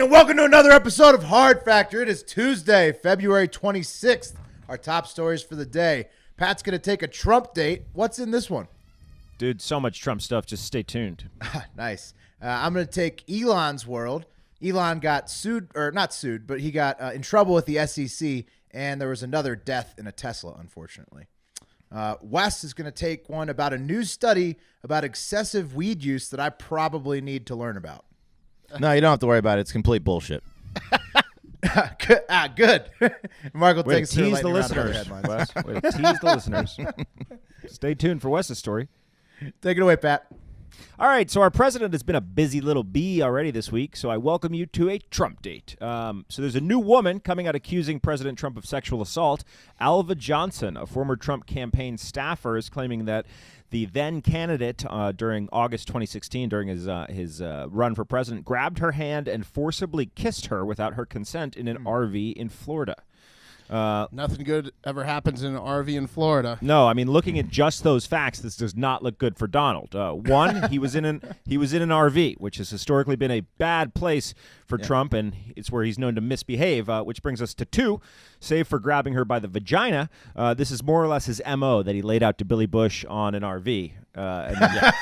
and welcome to another episode of Hard Factor. It is Tuesday, February 26th. Our top stories for the day. Pat's going to take a Trump date. What's in this one? Dude, so much Trump stuff. Just stay tuned. Nice. I'm going to take Elon's world. Elon got sued, or not sued, but he got in trouble with the SEC, and there was another death in a Tesla, unfortunately. Wes is going to take one about a new study about excessive weed use that I probably need to learn about. No, you don't have to worry about it. It's complete bullshit. Good. Mark will take us through tease the listeners. headlines. Way to tease the listeners. Stay tuned for Wes's story. Take it away, Pat. All right, so our president has been a busy little bee already this week, so I welcome you to a Trump date. So there's a new woman coming out accusing President Trump of sexual assault. Alva Johnson, a former Trump campaign staffer, is claiming that the then candidate during August 2016, during his run for president, grabbed her hand and forcibly kissed her without her consent in an RV in Florida. Nothing good ever happens in an RV in Florida. No, I mean, looking at just those facts, this does not look good for Donald. One, he was in an RV, which has historically been a bad place for Trump, and it's where he's known to misbehave. Which brings us to two, save for grabbing her by the vagina. This is more or less his MO that he laid out to Billy Bush on an RV. And then,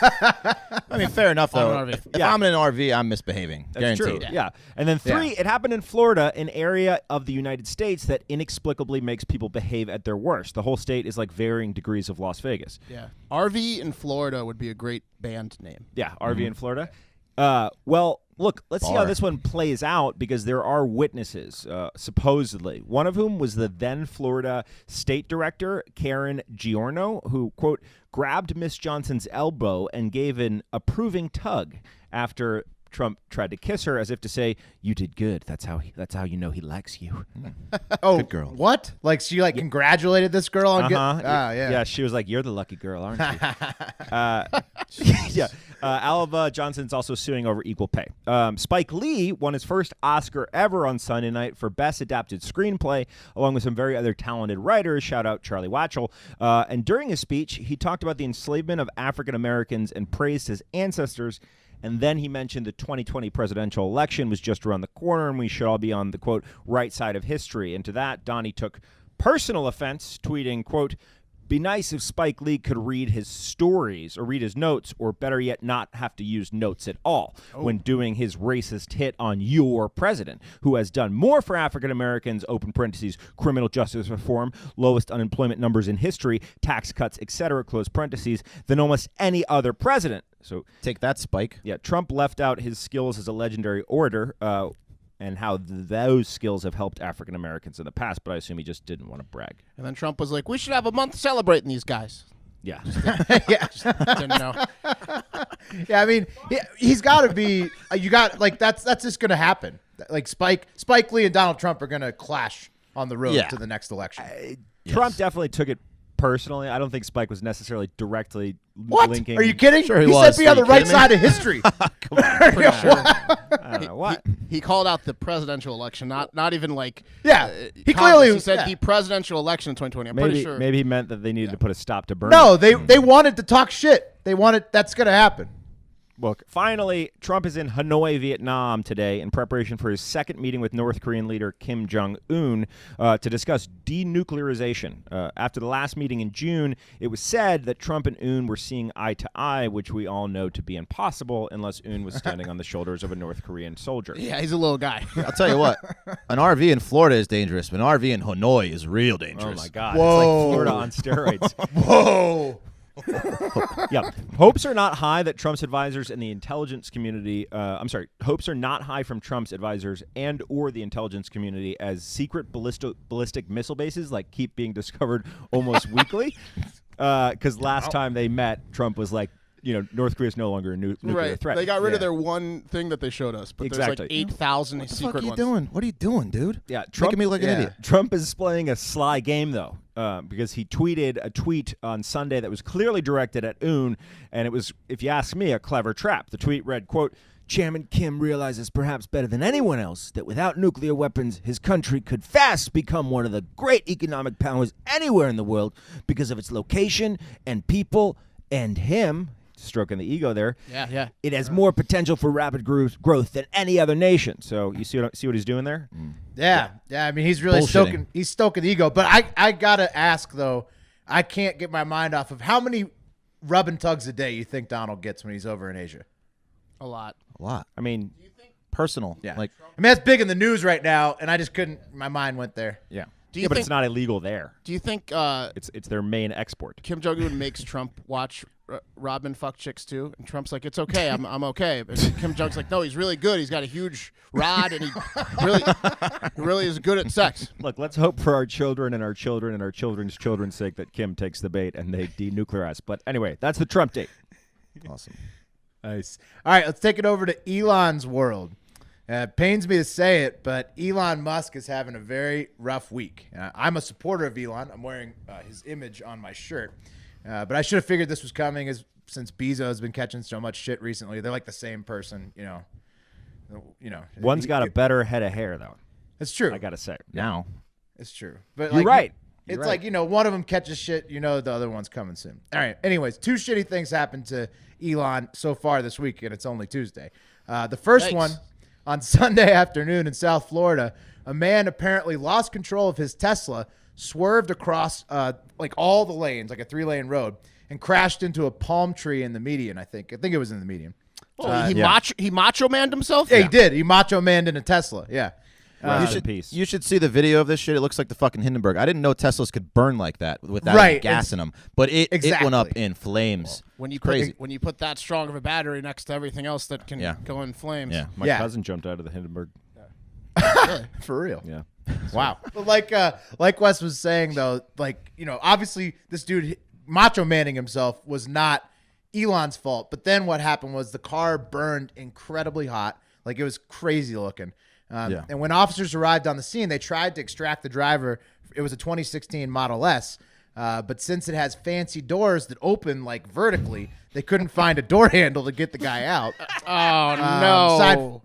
I mean, fair enough, though. If I'm in an RV, I'm misbehaving. That's Guaranteed. true. Yeah. And then three, it happened in Florida, an area of the United States that inexplicably makes people behave at their worst. The whole state is like varying degrees of Las Vegas. Yeah. RV in Florida would be a great band name. Yeah, RV in Florida. Well, look, let's see how this one plays out, because there are witnesses, supposedly. One of whom was the then Florida state director, Karen Giorno, who, quote, grabbed Miss Johnson's elbow and gave an approving tug after Trump tried to kiss her, as if to say, "You did good. That's how you know he likes you." Oh, good girl. What? Like she congratulated this girl on Yeah, she was like, "You're the lucky girl, aren't you?" Alva Johnson's also suing over equal pay. Spike Lee won his first Oscar ever on Sunday night for Best Adapted Screenplay, along with some very other talented writers. Shout out Charlie Watchell. And during his speech, he talked about the enslavement of African Americans and praised his ancestors. And then he mentioned the 2020 presidential election was just around the corner, and we should all be on the, quote, right side of history. And to that, Donnie took personal offense, tweeting, quote, "Be nice if Spike Lee could read his stories or read his notes, or better yet, not have to use notes at all when doing his racist hit on your president, who has done more for African Americans, open parentheses, criminal justice reform, lowest unemployment numbers in history, tax cuts, etc., close parentheses, than almost any other president." So Take that, Spike. yeah, Trump left out his skills as a legendary orator and how those skills have helped African Americans in the past, but I assume he just didn't want to brag. And then Trump was like, "We should have a month celebrating these guys." Yeah. Didn't know. Yeah, I mean, he's got to be. That's just going to happen. Like Spike Lee and Donald Trump are going to clash on the road to the next election. Trump definitely took it personally. I don't think Spike was necessarily directly linking. Are you kidding? Sure he said was. be on the right side of history. Pretty sure. I don't know what. He called out the presidential election, not even like he clearly said the presidential election in 2020. I'm pretty sure. Maybe he meant that they needed to put a stop to Bernie. No, they wanted to talk shit. They wanted that's going to happen. Look, finally, Trump is in Hanoi, Vietnam today in preparation for his second meeting with North Korean leader Kim Jong-un to discuss denuclearization. After the last meeting in June, it was said that Trump and Un were seeing eye to eye, which we all know to be impossible unless Un was standing on the shoulders of a North Korean soldier. Yeah, he's a little guy. I'll tell you what. An RV in Florida is dangerous, but an RV in Hanoi is real dangerous. Oh, my God. Whoa. It's like Florida on steroids. Whoa. Yeah, hopes are not high that Trump's advisors and the intelligence community. Hopes are not high from Trump's advisors and or the intelligence community as secret ballistic missile bases keep being discovered almost weekly. Because last time they met, Trump was like, North Korea is no longer a nuclear threat. They got rid of their one thing that they showed us, but there's like 8,000 secret ones. What are you doing? What are you doing, dude? Yeah, Trump, making me look like an idiot. Trump is playing a sly game, though, because he tweeted a tweet on Sunday that was clearly directed at Un, and it was, if you ask me, a clever trap. The tweet read, quote, "Chairman Kim realizes perhaps better than anyone else that without nuclear weapons, his country could fast become one of the great economic powers anywhere in the world because of its location and people and him." stroking the ego there. Yeah. It has more potential for rapid growth than any other nation. So you see what he's doing there? Yeah. I mean, he's really stoking the ego. But I gotta ask though, I can't get my mind off of how many rub and tugs a day you think Donald gets when he's over in Asia. A lot. I mean, personal. Yeah. Like, I mean, that's big in the news right now, and I just couldn't. My mind went there. yeah. But it's not illegal there. Do you think It's their main export. Kim Jong-un makes Trump watch Robin fuck chicks too? And Trump's like, it's okay, I'm okay. But Kim Jong's like, no, he's really good. He's got a huge rod, and he really is good at sex. Look, let's hope for our children and our children and our children's children's sake that Kim takes the bait and they denuclearize. But anyway, that's the Trump date. awesome. Nice. All right, let's take it over to Elon's world. It pains me to say it, but Elon Musk is having a very rough week. I'm a supporter of Elon. I'm wearing his image on my shirt. But I should have figured this was coming since Bezos has been catching so much shit recently. They're like the same person, you know. One's got a better head of hair, though. It's true. I got to say. Now. It's true. But You're right. It's like, one of them catches shit, the other one's coming soon. All right. Anyways, 2 shitty things happened to Elon so far this week, and it's only Tuesday. The first one, on Sunday afternoon in South Florida, a man apparently lost control of his Tesla, swerved across all the lanes, like a 3-lane road, and crashed into a palm tree in the median, I think. I think it was in the median. He macho manned himself? Yeah, he did. He macho manned in a Tesla. Yeah. You should see the video of this shit. It looks like the fucking Hindenburg. I didn't know Teslas could burn like that without any gas in them, but it went up in flames. When you crazy. when you put that strong of a battery next to everything else that can go in flames. Yeah. My cousin jumped out of the Hindenburg. For real. Yeah. Wow. But like Wes was saying though, obviously this dude macho manning himself was not Elon's fault. But then what happened was the car burned incredibly hot. Like it was crazy looking. And when officers arrived on the scene, they tried to extract the driver. It was a 2016 Model S. But since it has fancy doors that open vertically, they couldn't find a door handle to get the guy out. No.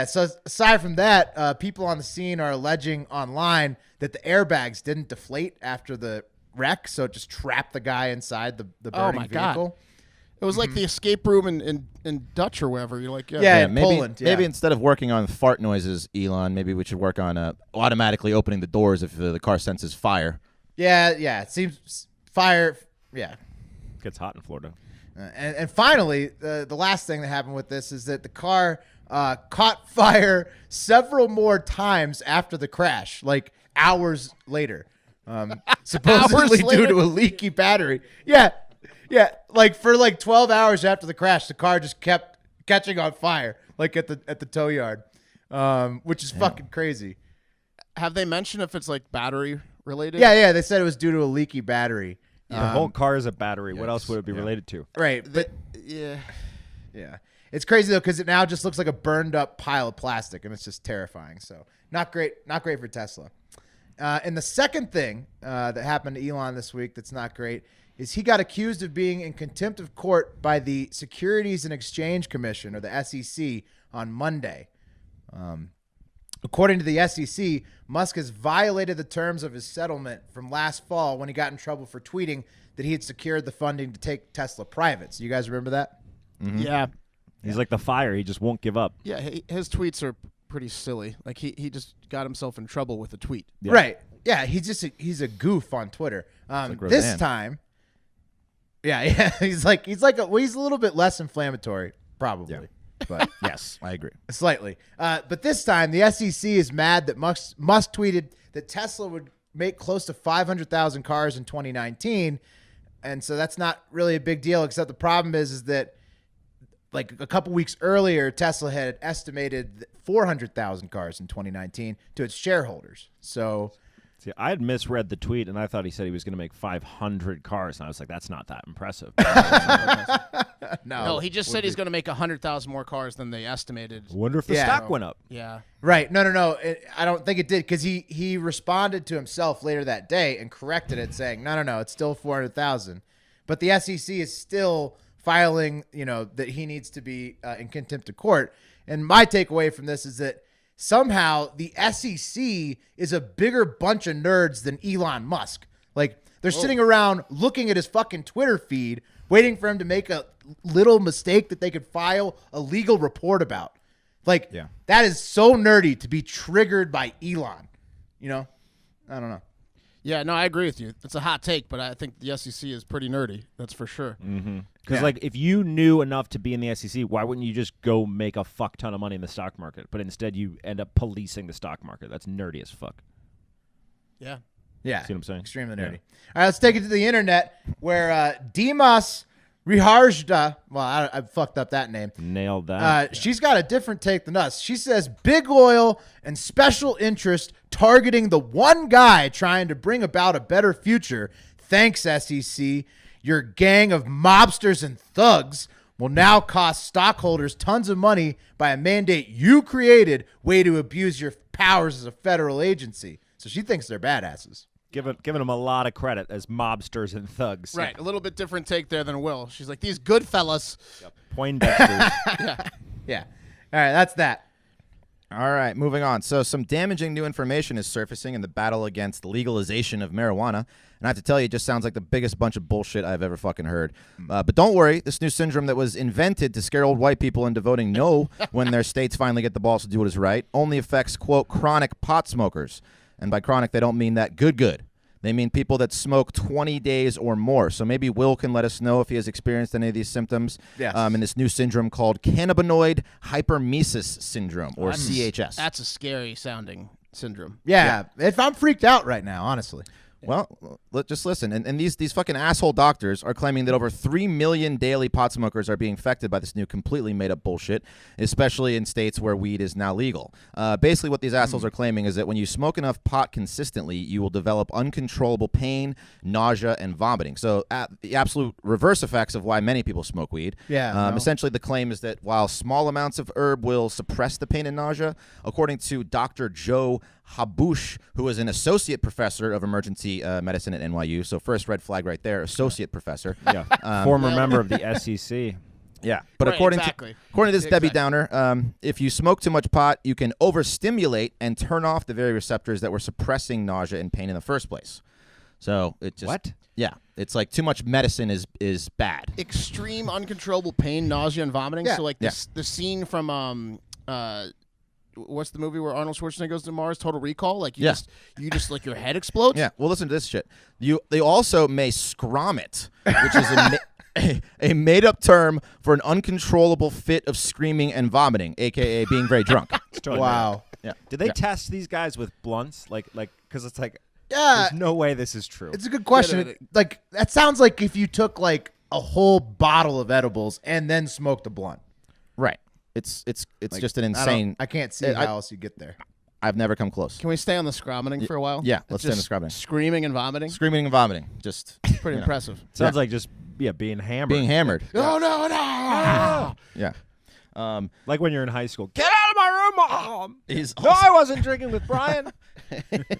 So aside from that, people on the scene are alleging online that the airbags didn't deflate after the wreck, so it just trapped the guy inside the burning vehicle. God. It was like the escape room in Dutch or wherever. You're like, maybe, Poland. Maybe instead of working on fart noises, Elon, maybe we should work on automatically opening the doors if the car senses fire. Yeah. It seems fire. Yeah. Gets hot in Florida. And finally, the last thing that happened with this is that the car caught fire several more times after the crash, like hours later. Supposedly due to a leaky battery. Yeah. For 12 hours after the crash, the car just kept catching on fire, at the tow yard, which is fucking crazy. Have they mentioned if it's battery related? Yeah. They said it was due to a leaky battery. The whole car is a battery. What else would it be related to? Right. But yeah. It's crazy though, because it now just looks like a burned up pile of plastic, and it's just terrifying. So not great for Tesla. And the second thing that happened to Elon this week that's not great is he got accused of being in contempt of court by the Securities and Exchange Commission, or the SEC, on Monday. According to the SEC, Musk has violated the terms of his settlement from last fall when he got in trouble for tweeting that he had secured the funding to take Tesla private. So you guys remember that? Mm-hmm. Yeah. He's like the fire. He just won't give up. Yeah, his tweets are pretty silly. He just got himself in trouble with a tweet. Yeah. Right. Yeah, he's a goof on Twitter. This time... Yeah, he's a little bit less inflammatory, probably. Yeah. But yes, I agree. Slightly. But this time, the SEC is mad that Musk tweeted that Tesla would make close to 500,000 cars in 2019, and so that's not really a big deal. Except the problem is that a couple weeks earlier, Tesla had estimated 400,000 cars in 2019 to its shareholders. So. See, I had misread the tweet, and I thought he said he was going to make 500 cars, and I was like, that's not that impressive. No, he just said he's going to make 100,000 more cars than they estimated. I wonder if the stock went up. Yeah. Right. No. I don't think it did, because he responded to himself later that day and corrected it, saying, no, it's still 400,000. But the SEC is still filing, that he needs to be in contempt of court. And my takeaway from this is that somehow the SEC is a bigger bunch of nerds than Elon Musk. They're sitting around looking at his fucking Twitter feed waiting for him to make a little mistake that they could file a legal report about. Like, that is so nerdy to be triggered by Elon. You know? I don't know. Yeah, no, I agree with you. It's a hot take, but I think the SEC is pretty nerdy. That's for sure. Because, like, if you knew enough to be in the SEC, why wouldn't you just go make a fuck ton of money in the stock market? But instead, you end up policing the stock market. That's nerdy as fuck. Yeah. Yeah. See what I'm saying? Extremely nerdy. All right, let's take it to the internet where Dimas Riharjda, well, I fucked up that name. Nailed that. She's got a different take than us. She says big oil and special interest targeting the one guy trying to bring about a better future. Thanks, SEC. Your gang of mobsters and thugs will now cost stockholders tons of money by a mandate you created, way to abuse your powers as a federal agency. So she thinks they're badasses. Giving them a lot of credit as mobsters and thugs. Right. A little bit different take there than Will. She's like, these good fellas. Poindexters. Yeah. All right, that's that. All right, moving on. So some damaging new information is surfacing in the battle against the legalization of marijuana. And I have to tell you, it just sounds like the biggest bunch of bullshit I've ever fucking heard. But don't worry, this new syndrome that was invented to scare old white people into voting no when their states finally get the balls to do what is right only affects, quote, chronic pot smokers. And by chronic, they don't mean that good. They mean people that smoke 20 days or more. So maybe Will can let us know if he has experienced any of these symptoms in this new syndrome called Cannabinoid Hyperemesis Syndrome, or CHS. That's a scary sounding syndrome. Yeah. If I'm freaked out right now, honestly. Well, just listen. And these fucking asshole doctors are claiming that over 3 million daily pot smokers are being affected by this new completely made-up bullshit, especially in states where weed is now legal. Basically, what these assholes are claiming is that when you smoke enough pot consistently, you will develop uncontrollable pain, nausea, and vomiting. So the absolute reverse effects of why many people smoke weed. Essentially, the claim is that while small amounts of herb will suppress the pain and nausea, according to Dr. Joe Habush, who is an associate professor of emergency medicine at NYU. So first red flag right there, associate professor. Former member of the SEC. Yeah, but according to this Debbie Downer, if you smoke too much pot, you can overstimulate and turn off the very receptors that were suppressing nausea and pain in the first place. So it just Yeah, it's like too much medicine is bad. Extreme uncontrollable pain, nausea, and vomiting. So like the scene from what's the movie where Arnold Schwarzenegger goes to Mars? Total Recall. Like you just like your head explodes. Yeah. Well, listen to this shit. They also may scromit, which is a made-up term for an uncontrollable fit of screaming and vomiting, aka being very drunk. Wow. Yeah. Did they test these guys with blunts? Like, because it's like, yeah, there's no way this is true. It's a good question. Like that sounds like if you took like a whole bottle of edibles and then smoked a blunt. Right. It's like, just an insane. I can't see how else you get there. I've never come close. Can we stay on the scromiting for a while? Yeah, let's stay on the scromiting. Screaming and vomiting. Screaming and vomiting. Just pretty impressive. Sounds like just being hammered. Being hammered. Oh no! Yeah. Like when you're in high school. Get out of my room, Mom! No, I wasn't drinking with Brian.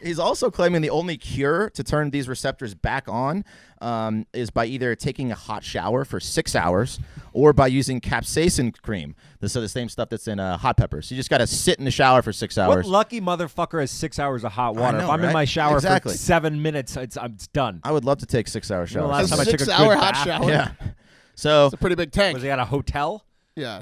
He's also claiming the only cure to turn these receptors back on is by either taking a hot shower for 6 hours or by using capsaicin cream. This is the same stuff that's in hot peppers. You just got to sit in the shower for 6 hours. What lucky motherfucker has 6 hours of hot water? I know, if I'm in right? my shower Exactly. for 7 minutes, it's done. I would love to take 6 hour showers. Last time I took a 6 hour good hot bath. shower. Yeah. So It's a pretty big tank. Was he at a hotel? Yeah.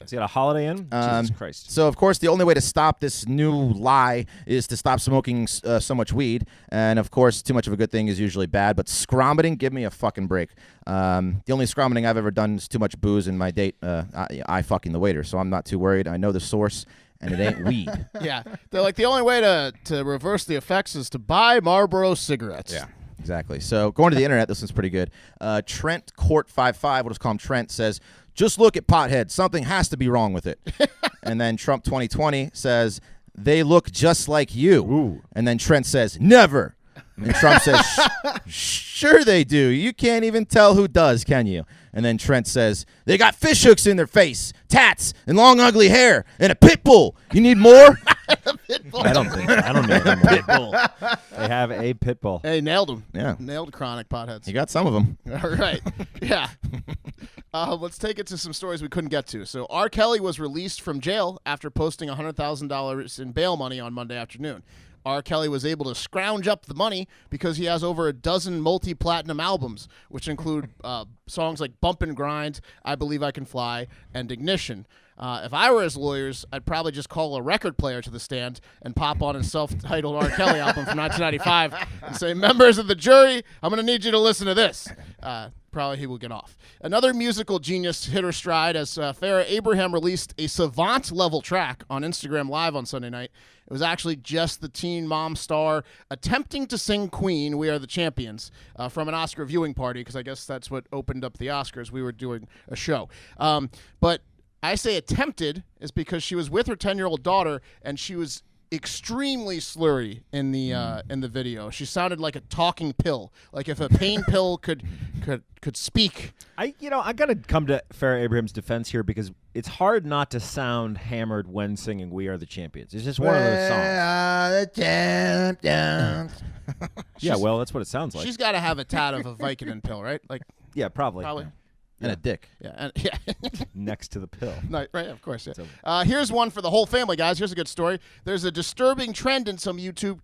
Is he at a Holiday Inn? Jesus Christ. So, of course, the only way to stop this new lie is to stop smoking so much weed. And, of course, too much of a good thing is usually bad. But scromiting, give me a fucking break. The only scromiting I've ever done is too much booze in my date. I fucking the waiter. So I'm not too worried. I know the source, and it ain't weed. Yeah. They're like, the only way to reverse the effects is to buy Marlboro cigarettes. Yeah. Exactly. So going to the internet, this one's pretty good. Trent Court 55, we'll just call him Trent, says, just look at pothead. Something has to be wrong with it. And then Trump 2020 says, they look just like you. Ooh. And then Trent says, never. And Trump says, sure they do. You can't even tell who does, can you? And then Trent says, they got fish hooks in their face, tats, and long ugly hair, and a pit bull. You need more? I don't think so. I don't need any more. Pit bull. They have a pit bull. Hey, nailed him. Yeah. Nailed chronic potheads. You got some of them. All right. Yeah. Let's take it to some stories we couldn't get to. So R. Kelly was released from jail after posting $100,000 in bail money on Monday afternoon. R. Kelly was able to scrounge up the money because he has over a dozen multi-platinum albums, which include songs like Bump and Grind, I Believe I Can Fly, and Ignition. If I were his lawyers, I'd probably just call a record player to the stand and pop on his self-titled R. Kelly album from 1995 and say, members of the jury, I'm going to need you to listen to this. Probably he will get off. Another musical genius hit her stride as Farrah Abraham released a savant-level track on Instagram Live on Sunday night. It was actually just the teen mom star attempting to sing Queen, We Are the Champions, from an Oscar viewing party, because I guess that's what opened up the Oscars. We were doing a show. But I say attempted is because she was with her 10-year-old daughter, and she was extremely slurry in the video. She sounded like a talking pill, like if a pain pill could speak. I gotta come to Farrah Abraham's defense here because it's hard not to sound hammered when singing "We Are the Champions." It's just one of those songs. We are the champions. Yeah, well, that's what it sounds like. She's got to have a tat of a Vicodin pill, right? Like Yeah, probably. probably. And a dick. Yeah. Next to the pill. No, right, of course. Yeah. Here's one for the whole family, guys. Here's a good story. There's a disturbing trend in some YouTube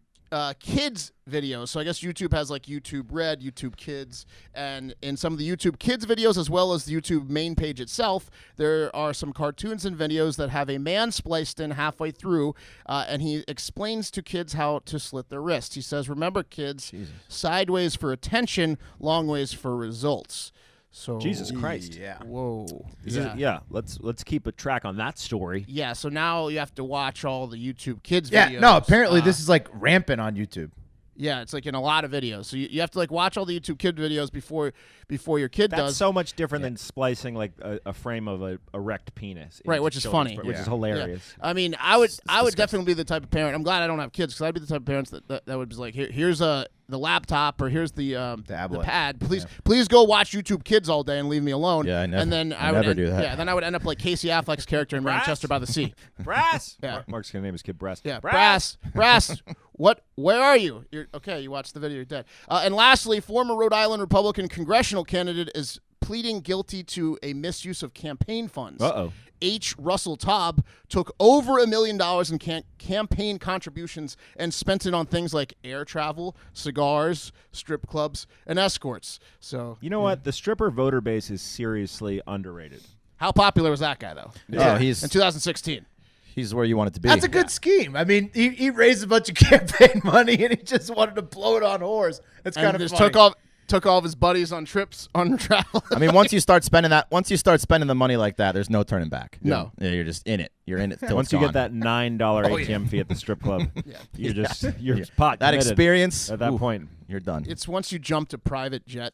kids videos. So I guess YouTube has like YouTube Red, YouTube Kids, and in some of the YouTube Kids videos, as well as the YouTube main page itself, there are some cartoons and videos that have a man spliced in halfway through, and he explains to kids how to slit their wrists. He says, "Remember, kids, sideways for attention, long ways for results." So Jesus Christ. Yeah. Whoa. Let's keep a track on that story. Yeah, so now you have to watch all the YouTube Kids Yeah. videos. No, apparently this is like rampant on YouTube. Yeah, it's like in a lot of videos. So you have to like watch all the YouTube Kid videos before your kid That's does. so much different than splicing like a frame of a erect penis. Right, into which is children's funny. which is hilarious. I mean, I would definitely be the type of parent. I'm glad I don't have kids because I'd be the type of parents that would be like, here's the laptop or here's the tablet. pad. Please go watch YouTube Kids all day and leave me alone. Yeah, I never- and then I would never do that. Yeah, then I would end up like Casey Affleck's character in Brass? Manchester by the Sea. Brass. Yeah. Mark's gonna name his kid Brass. Yeah, Brass. What? Where are you? You're okay. You watched the video. You're dead. And lastly, former Rhode Island Republican congressional candidate is pleading guilty to a misuse of campaign funds. Uh-oh. H. Russell Taub took over $1 million in campaign contributions and spent it on things like air travel, cigars, strip clubs, and escorts. So You know what? The stripper voter base is seriously underrated. how popular was that guy though? Oh, in he's 2016. he's where you want it to be. That's a good scheme. I mean, he raised a bunch of campaign money and he just wanted to blow it on whores. It's kind And of just funny. took all of his buddies on trips on travel. I mean, once you start spending the money like that, there's no turning back. No. Yeah, you're just in it. You're in it till Once it's you gone. get that $9 ATM fee at the strip club, you're pot that committed experience at that ooh, point. you're done. It's once you jump to private jet,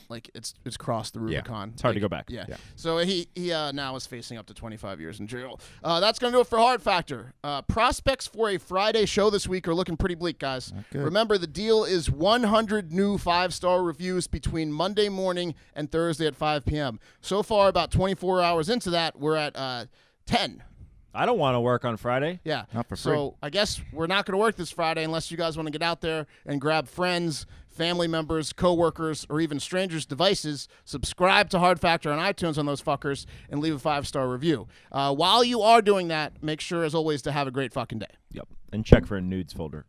like it's crossed the Rubicon. It's hard to go back. Yeah. So he now is facing up to 25 years in jail. That's going to do it for Hard Factor. Prospects for a Friday show this week are looking pretty bleak, guys. good. Remember, the deal is 100 new 5-star reviews between Monday morning and Thursday at 5 p.m. So far, about 24 hours into that, we're at 10. I don't want to work on Friday. Yeah. Not for free. So I guess we're not going to work this Friday unless you guys want to get out there and grab friends, family members, coworkers, or even strangers' devices. Subscribe to Hard Factor on iTunes on those fuckers and leave a 5-star review. While you are doing that, make sure, as always, to have a great fucking day. Yep. And check for a nudes folder.